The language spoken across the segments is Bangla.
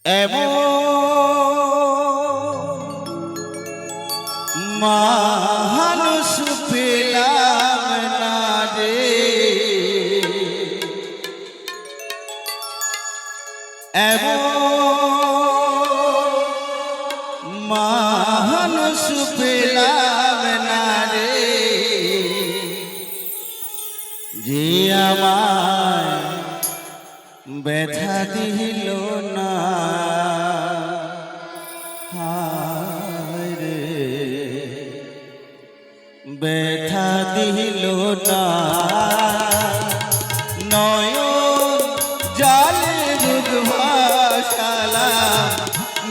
এমন মানুষ পেলাম না রে, এমন মানুষ পেলাম না রে, যে আমায় ব্যথা দিল না। হায় রে, ব্যথা দিল না। নয়ন জলে বুক ভাসালাম,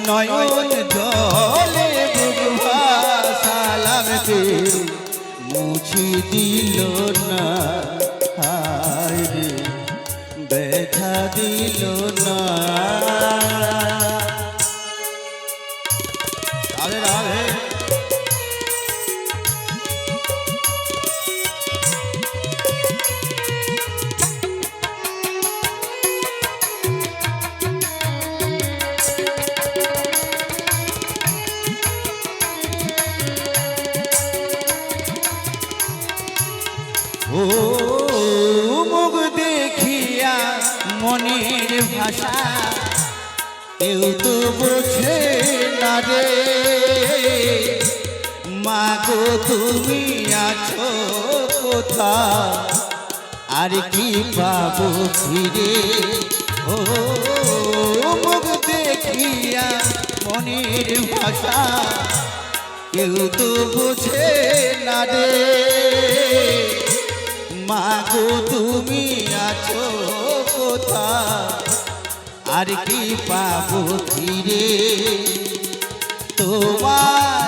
নয়ন জলে বুক ভাসালাম, কে মুছি দিল না। হায় রে, ব্যথা দিল না। রাধে রাধে। ও মুখ দেখিয়া মনের ভাষা কেউ তো বোঝে না রে। মাগো তুমি আছো কোথা, আর কি পাবো ফিরে। ও মুখ দেখিয়া মনের ভাষা কেউ তো বোঝে না রে। মাগো তুমি আছো কোথা, আর কি পাবো ফিরে। তোমার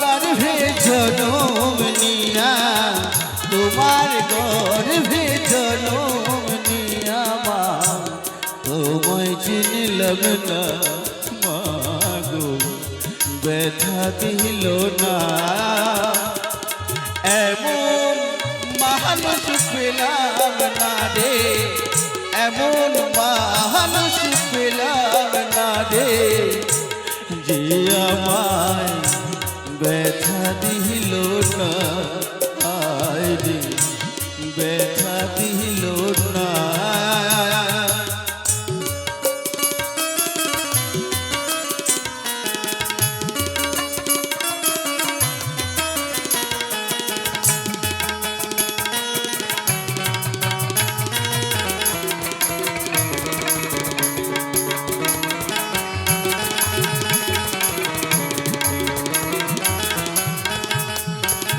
গর্ভে জনম নিয়া, তোমার গর্ভে জনম নিয়া, মা তোমায় চিনলাম না। মাগো ব্যথা দিল না। এমন মানুষ পেলাম না রে, এমন মানুষ পেলাম না রে, যে আমায় ব্যথা দিল না। হায় রে, ব্যথা দিল না।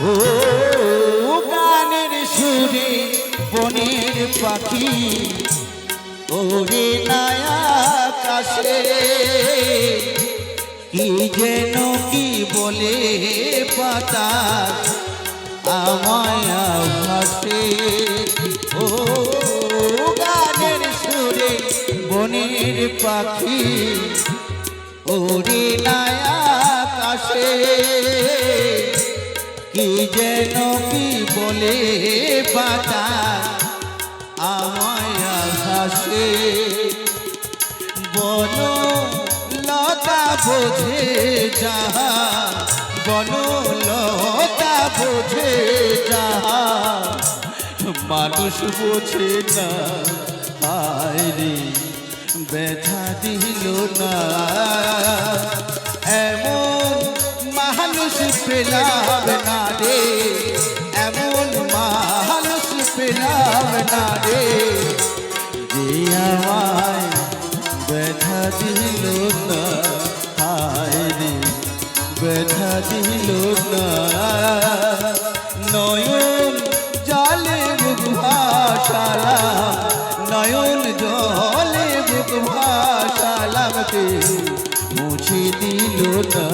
ও গানের সুরে বনের পাখি ওরে নয়া আকাশে, কি যেন কি বলে বাতাস আমায় ভাসে। ও গানের সুরে বনের পাখি ওরে নয়া আকাশে, কি যেন কি বলে বাতাস আমায় ভাসে। বন লতা বোঝে যাহা, বন লতা বোঝে যাহা, মানুষ বোঝে না। হায় রে, ব্যথা দিল না। এমন মানুষ পেলাম না রে, এমন মানুষ পেলাম না রে, যে আমায় ব্যথা দিল না। হায় রে, ব্যথা দিল না। নয়ন জলে বুক ভাসালাম, নয়ন জলে বুক ভাসালাম, কে মুছে দিল না।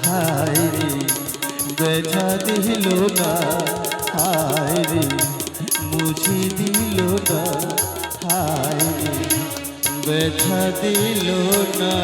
হায় রে, ব্যথা দিল না। হায় রে, মুছে দিল না। হায় রে, ব্যথা দিল না।